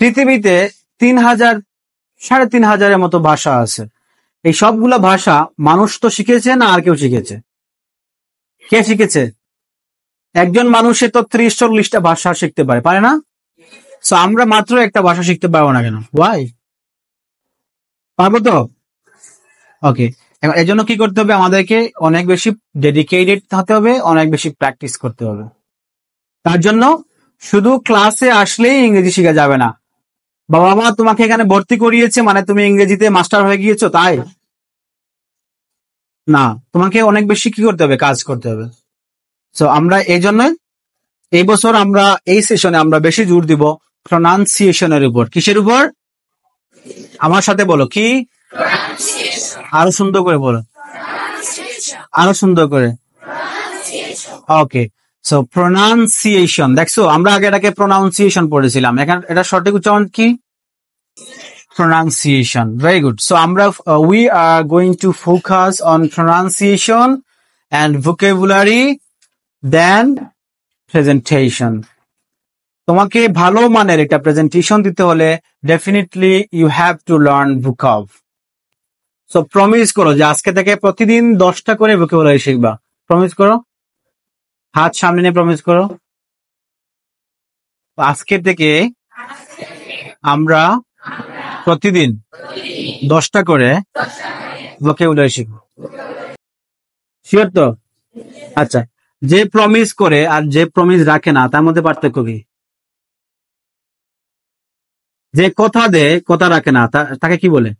পৃথিবীতে 3000 3,500 মতো ভাষা আছে। এই সবগুলা ভাষা মানুষ তো শিখেছে না আর কেউ শিখেছে? কে শিখেছে? একজন মানুষে তো 30-40টা ভাষা শিখতে পারে না? সো আমরা মাত্র একটা ভাষা শিখতে পারবো না কেন? ওয়াই? পারবো তো? ওকে। এখন এর জন্য কি করতে হবে? আমাদেরকে অনেক বেশি ডেডিকেটেড হতে হবে, অনেক বেশি প্র্যাকটিস করতে হবে। তার জন্য শুধু ক্লাসে আসলেই ইংরেজি শেখা যাবে না। বাবা মা তোমাকে এখানে ভর্তি করিয়েছে মানে তুমি ইংরেজিতে মাস্টার হয়ে গিয়েছো তাই না, তোমাকে অনেক বেশি কি করতে হবে? কাজ করতে হবে। সো আমরা এই জন্য এই বছর আমরা এই সেশনে আমরা বেশি জোর দিব প্রনাউন্সিয়েশনের উপর। কিসের উপর? আমার সাথে বলো কি? আরো সুন্দর করে বলো, আরো সুন্দর করে। ওকে, সো প্রনাউন্সিয়েশন। দেখছো আমরা আগে এটাকে প্রনাউন্সিয়েশন পড়েছিলাম, এখন এটা সঠিক উচ্চারণ কি? Pronunciation. Very good. So we are going to focus on pronunciation and vocabulary, then presentation. তোমাকে ভালো মানের একটা প্রেজেন্টেশন দিতে হলে definitely you have to learn vocab. So promise করো যে আজকে থেকে প্রতিদিন 10টা করে vocabulary শিখবা। প্রমিস করো, হাত সামনে নিয়ে প্রমিস করো। আজকে থেকে আমরা প্রতিদিন 10টা করে vocabulary শিখবো। শিওর তো? আচ্ছা, যে প্রমিস করে আর যে প্রমিস রাখে না তার মধ্যে পার্থক্য কি? যে কথা দেয় কথা রাখে না তাকে কি বলে?